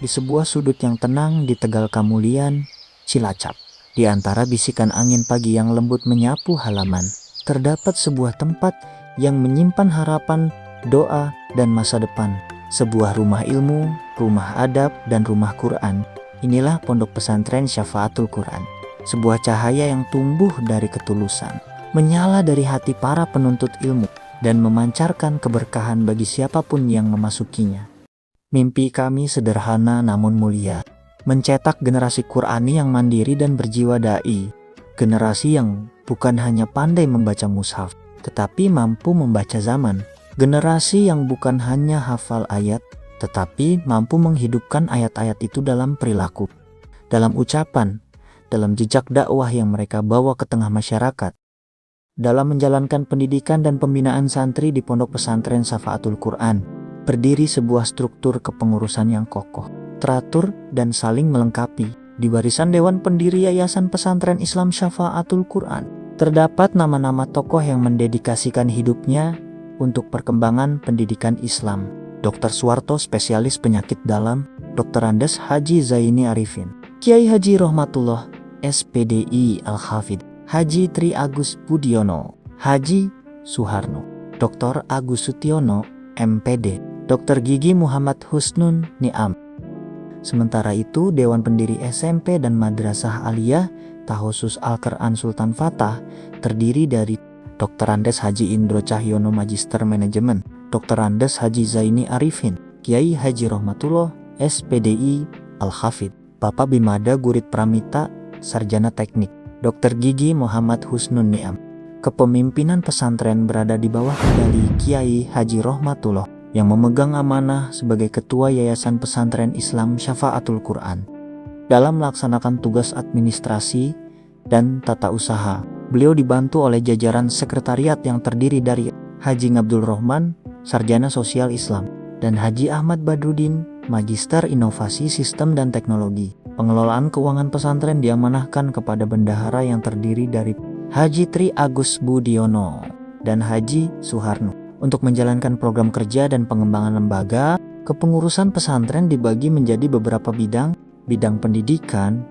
di sebuah sudut yang tenang di Tegal Kamulian, Cilacap. Di antara bisikan angin pagi yang lembut menyapu halaman, terdapat sebuah tempat yang menyimpan harapan, doa, dan masa depan. Sebuah rumah ilmu, rumah adab, dan rumah Quran. Inilah Pondok Pesantren Syafaatul Quran. Sebuah cahaya yang tumbuh dari ketulusan, menyala dari hati para penuntut ilmu, dan memancarkan keberkahan bagi siapapun yang memasukinya. Mimpi kami sederhana namun mulia, mencetak generasi Qurani yang mandiri dan berjiwa dai. Generasi yang bukan hanya pandai membaca mushaf, tetapi mampu membaca zaman. Generasi yang bukan hanya hafal ayat, tetapi mampu menghidupkan ayat-ayat itu dalam perilaku, dalam ucapan, dalam jejak dakwah yang mereka bawa ke tengah masyarakat. Dalam menjalankan pendidikan dan pembinaan santri di Pondok Pesantren Syafaatul Quran, berdiri sebuah struktur kepengurusan yang kokoh, teratur, dan saling melengkapi. Di barisan Dewan Pendiri Yayasan Pesantren Islam Syafaatul Quran, terdapat nama-nama tokoh yang mendedikasikan hidupnya untuk perkembangan pendidikan Islam. Dr. Suwarto, spesialis penyakit dalam, Dr. Andes Haji Zaini Arifin, Kiai Haji Rohmatullah, SPDI Al-Hafidh, Haji Tri Agus Budiono, Haji Suharno, Dr. Agus Sutiono, MPD, Dr. Gigi Muhammad Husnun Ni'am. Sementara itu, Dewan Pendiri SMP dan Madrasah Aliyah Tahosus Al-Quran Sultan Fatah terdiri dari Dr. Andes Haji Indro Cahyono Magister Manajemen, Dr. Andes Haji Zaini Arifin, Kiai Haji Rohmatullah, SPDI Al-Hafidh, Bapak Bimada Gurit Pramita, Sarjana Teknik, Dr. Gigi Muhammad Husnun Ni'am. Kepemimpinan pesantren berada di bawah kendali Kiai Haji Rohmatullah yang memegang amanah sebagai Ketua Yayasan Pesantren Islam Syafaatul Quran. Dalam melaksanakan tugas administrasi dan tata usaha, beliau dibantu oleh jajaran sekretariat yang terdiri dari Haji Ngabdul Rohman, Sarjana Sosial Islam, dan Haji Ahmad Badrudin, Magister Inovasi Sistem dan Teknologi. Pengelolaan keuangan pesantren diamanahkan kepada bendahara yang terdiri dari Haji Tri Agus Budiono dan Haji Suharno. Untuk menjalankan program kerja dan pengembangan lembaga, kepengurusan pesantren dibagi menjadi beberapa bidang pendidikan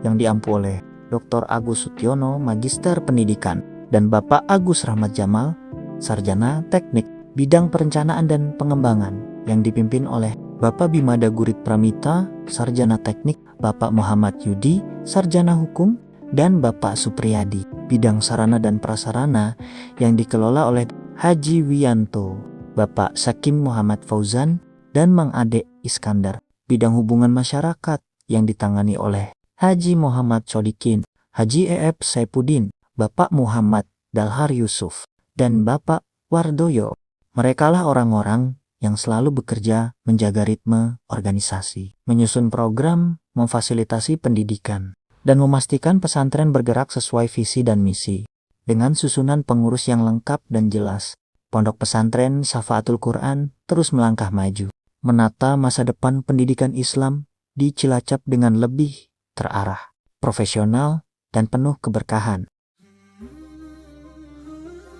yang diampu oleh Dr. Agus Sutiono, Magister Pendidikan, dan Bapak Agus Rahmat Jamal, Sarjana Teknik. Bidang perencanaan dan pengembangan yang dipimpin oleh Bapak Bimada Gurit Pramita, Sarjana Teknik, Bapak Muhammad Yudi, Sarjana Hukum, dan Bapak Supriyadi. Bidang sarana dan prasarana yang dikelola oleh Haji Wiyanto, Bapak Sakim Muhammad Fauzan, dan Mang Ade Iskandar. Bidang hubungan masyarakat yang ditangani oleh Haji Muhammad Sodikin, Haji E.F. Saipudin, Bapak Muhammad Dalhar Yusuf, dan Bapak Wardoyo. Merekalah orang-orang yang selalu bekerja menjaga ritme organisasi, menyusun program, memfasilitasi pendidikan, dan memastikan pesantren bergerak sesuai visi dan misi. Dengan susunan pengurus yang lengkap dan jelas, Pondok Pesantren Syafaatul Quran terus melangkah maju, menata masa depan pendidikan Islam di Cilacap dengan lebih terarah, profesional, dan penuh keberkahan.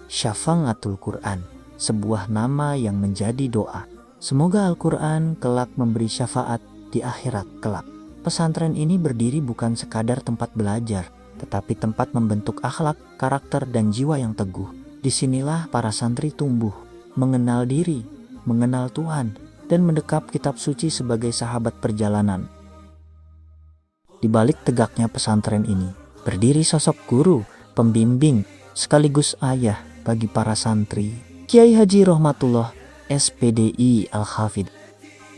Syafaatul Quran, sebuah nama yang menjadi doa. Semoga Al-Quran kelak memberi syafaat di akhirat kelak. Pesantren ini berdiri bukan sekadar tempat belajar, tetapi tempat membentuk akhlak, karakter, dan jiwa yang teguh. Disinilah para santri tumbuh, mengenal diri, mengenal Tuhan, dan mendekap kitab suci sebagai sahabat perjalanan. Di balik tegaknya pesantren ini, berdiri sosok guru, pembimbing, sekaligus ayah bagi para santri, Kiai Haji Rohmatullah, SPDI Al-Hafidh.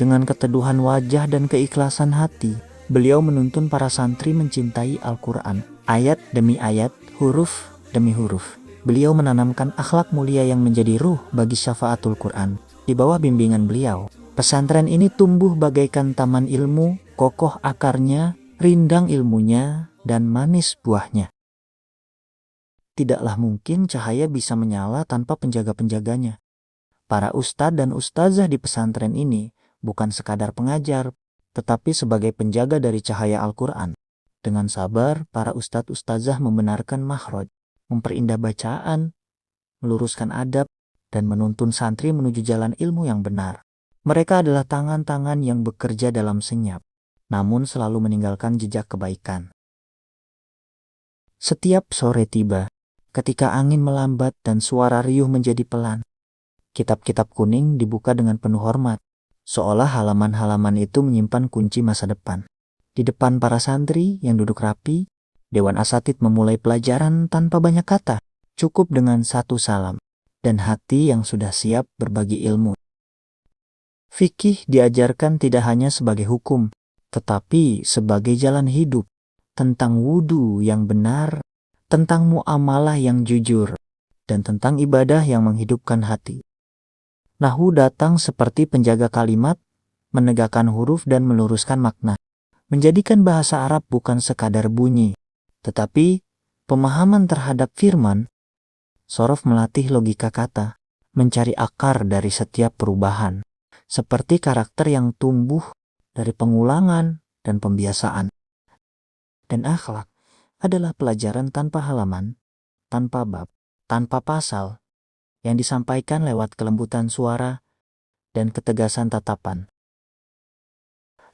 Dengan keteduhan wajah dan keikhlasan hati, beliau menuntun para santri mencintai Al-Quran, ayat demi ayat, huruf demi huruf. Beliau menanamkan akhlak mulia yang menjadi ruh bagi Syafaatul Quran. Di bawah bimbingan beliau, pesantren ini tumbuh bagaikan taman ilmu, kokoh akarnya, rindang ilmunya, dan manis buahnya. Tidaklah mungkin cahaya bisa menyala tanpa penjaga-penjaganya. Para ustadz dan ustazah di pesantren ini bukan sekadar pengajar, tetapi sebagai penjaga dari cahaya Al-Quran. Dengan sabar, para ustadz ustazah membenarkan makhraj, memperindah bacaan, meluruskan adab, dan menuntun santri menuju jalan ilmu yang benar. Mereka adalah tangan-tangan yang bekerja dalam senyap, namun selalu meninggalkan jejak kebaikan. Setiap sore tiba, ketika angin melambat dan suara riuh menjadi pelan, kitab-kitab kuning dibuka dengan penuh hormat, seolah halaman-halaman itu menyimpan kunci masa depan. Di depan para santri yang duduk rapi, Dewan Asatid memulai pelajaran tanpa banyak kata, cukup dengan satu salam, dan hati yang sudah siap berbagi ilmu. Fikih diajarkan tidak hanya sebagai hukum, tetapi sebagai jalan hidup, tentang wudu yang benar, tentang muamalah yang jujur, dan tentang ibadah yang menghidupkan hati. Nahwu datang seperti penjaga kalimat, menegakkan huruf dan meluruskan makna, menjadikan bahasa Arab bukan sekadar bunyi, tetapi pemahaman terhadap firman. Sorof melatih logika kata, mencari akar dari setiap perubahan, seperti karakter yang tumbuh dari pengulangan dan pembiasaan. Dan akhlak adalah pelajaran tanpa halaman, tanpa bab, tanpa pasal, yang disampaikan lewat kelembutan suara dan ketegasan tatapan.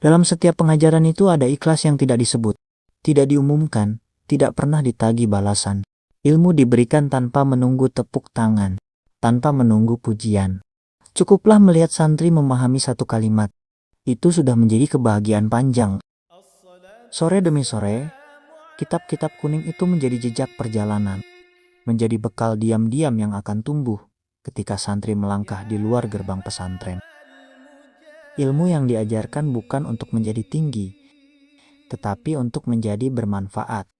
Dalam setiap pengajaran itu ada ikhlas yang tidak disebut, tidak diumumkan, tidak pernah ditagih balasan. Ilmu diberikan tanpa menunggu tepuk tangan, tanpa menunggu pujian. Cukuplah melihat santri memahami satu kalimat. Itu sudah menjadi kebahagiaan panjang. Sore demi sore, kitab-kitab kuning itu menjadi jejak perjalanan, menjadi bekal diam-diam yang akan tumbuh ketika santri melangkah di luar gerbang pesantren. Ilmu yang diajarkan bukan untuk menjadi tinggi, tetapi untuk menjadi bermanfaat.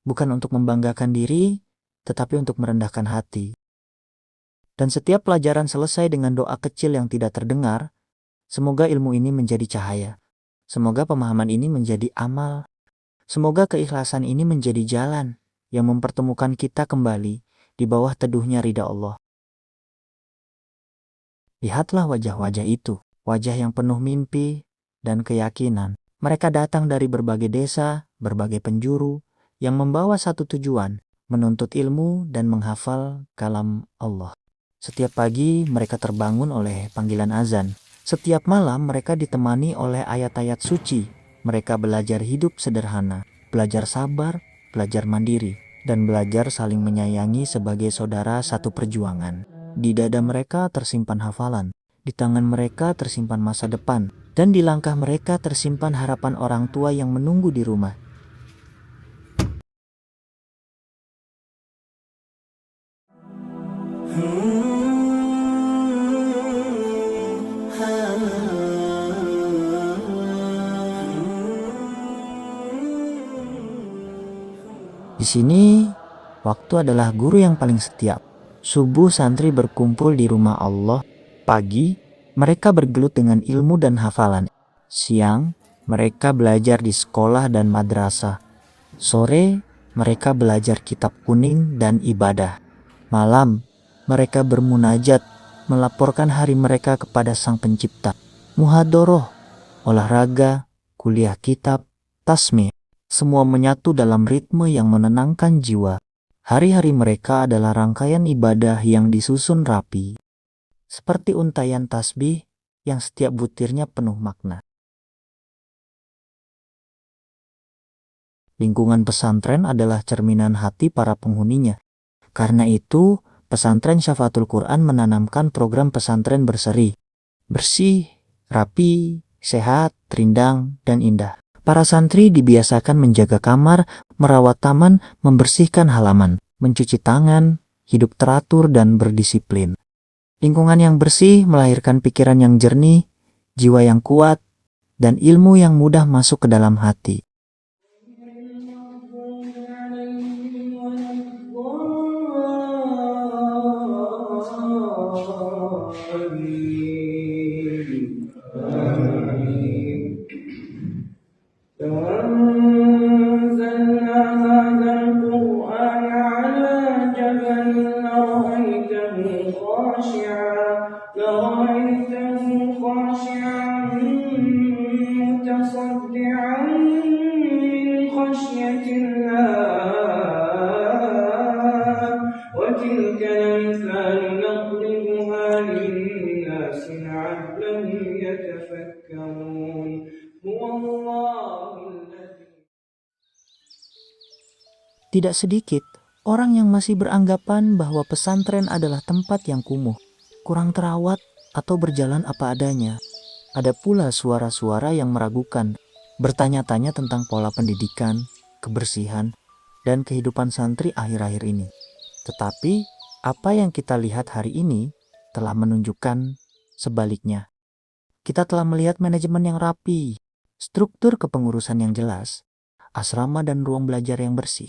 Bukan untuk membanggakan diri, tetapi untuk merendahkan hati. Dan setiap pelajaran selesai dengan doa kecil yang tidak terdengar, semoga ilmu ini menjadi cahaya. Semoga pemahaman ini menjadi amal. Semoga keikhlasan ini menjadi jalan yang mempertemukan kita kembali di bawah teduhnya ridha Allah. Lihatlah wajah-wajah itu, wajah yang penuh mimpi dan keyakinan. Mereka datang dari berbagai desa, berbagai penjuru, yang membawa satu tujuan, menuntut ilmu dan menghafal kalam Allah. Setiap pagi mereka terbangun oleh panggilan azan. Setiap malam mereka ditemani oleh ayat-ayat suci. Mereka belajar hidup sederhana, belajar sabar, belajar mandiri, dan belajar saling menyayangi sebagai saudara satu perjuangan. Di dada mereka tersimpan hafalan, di tangan mereka tersimpan masa depan, dan di langkah mereka tersimpan harapan orang tua yang menunggu di rumah. Di sini, waktu adalah guru yang paling setia. Subuh santri berkumpul di rumah Allah. Pagi, mereka bergelut dengan ilmu dan hafalan. Siang, mereka belajar di sekolah dan madrasah. Sore, mereka belajar kitab kuning dan ibadah. Malam, mereka bermunajat, melaporkan hari mereka kepada Sang Pencipta. Muhadoroh, olahraga, kuliah kitab, tasmih, semua menyatu dalam ritme yang menenangkan jiwa. Hari-hari mereka adalah rangkaian ibadah yang disusun rapi, seperti untaian tasbih yang setiap butirnya penuh makna. Lingkungan pesantren adalah cerminan hati para penghuninya. Karena itu, pesantren Syafaatul Quran menanamkan program pesantren berseri. Bersih, rapi, sehat, rindang, dan indah. Para santri dibiasakan menjaga kamar, merawat taman, membersihkan halaman, mencuci tangan, hidup teratur dan berdisiplin. Lingkungan yang bersih melahirkan pikiran yang jernih, jiwa yang kuat, dan ilmu yang mudah masuk ke dalam hati. لرأيته خاشعا متصدعا Tidak sedikit orang yang masih beranggapan bahwa pesantren adalah tempat yang kumuh, kurang terawat, atau berjalan apa adanya. Ada pula suara-suara yang meragukan, bertanya-tanya tentang pola pendidikan, kebersihan, dan kehidupan santri akhir-akhir ini. Tetapi, apa yang kita lihat hari ini telah menunjukkan sebaliknya. Kita telah melihat manajemen yang rapi, struktur kepengurusan yang jelas, asrama dan ruang belajar yang bersih,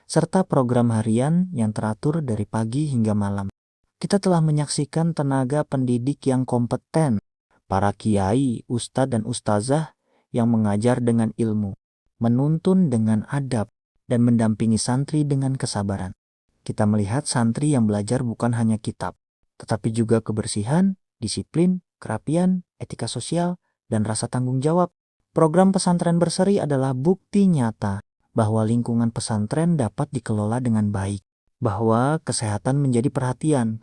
serta program harian yang teratur dari pagi hingga malam. Kita telah menyaksikan tenaga pendidik yang kompeten, para kiai, ustadz dan ustazah yang mengajar dengan ilmu, menuntun dengan adab, dan mendampingi santri dengan kesabaran. Kita melihat santri yang belajar bukan hanya kitab, tetapi juga kebersihan, disiplin, kerapian, etika sosial, dan rasa tanggung jawab. Program pesantren berseri adalah bukti nyata bahwa lingkungan pesantren dapat dikelola dengan baik, bahwa kesehatan menjadi perhatian,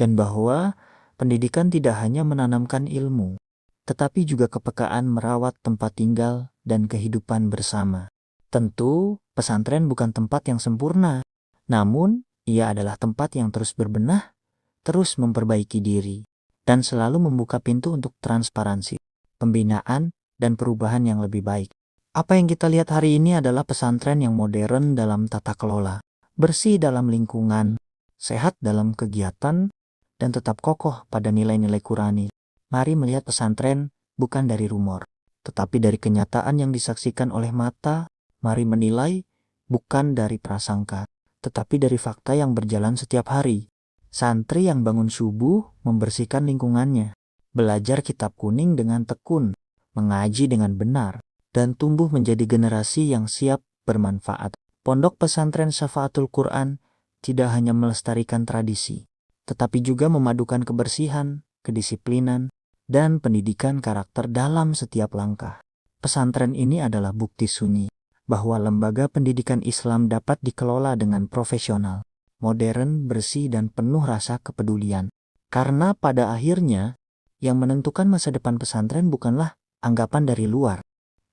dan bahwa pendidikan tidak hanya menanamkan ilmu, tetapi juga kepekaan merawat tempat tinggal dan kehidupan bersama. Tentu, pesantren bukan tempat yang sempurna, namun ia adalah tempat yang terus berbenah, terus memperbaiki diri, dan selalu membuka pintu untuk transparansi, pembinaan, dan perubahan yang lebih baik. Apa yang kita lihat hari ini adalah pesantren yang modern dalam tata kelola, bersih dalam lingkungan, sehat dalam kegiatan, dan tetap kokoh pada nilai-nilai Qurani. Mari melihat pesantren bukan dari rumor, tetapi dari kenyataan yang disaksikan oleh mata. Mari menilai bukan dari prasangka, tetapi dari fakta yang berjalan setiap hari. Santri yang bangun subuh membersihkan lingkungannya, belajar kitab kuning dengan tekun, mengaji dengan benar, dan tumbuh menjadi generasi yang siap bermanfaat. Pondok pesantren Syafaatul Quran tidak hanya melestarikan tradisi, tetapi juga memadukan kebersihan, kedisiplinan, dan pendidikan karakter dalam setiap langkah. Pesantren ini adalah bukti sunyi bahwa lembaga pendidikan Islam dapat dikelola dengan profesional, modern, bersih, dan penuh rasa kepedulian. Karena pada akhirnya, yang menentukan masa depan pesantren bukanlah anggapan dari luar,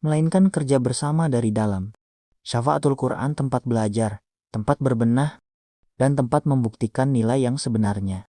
melainkan kerja bersama dari dalam. Syafaatul Quran tempat belajar, tempat berbenah, dan tempat membuktikan nilai yang sebenarnya.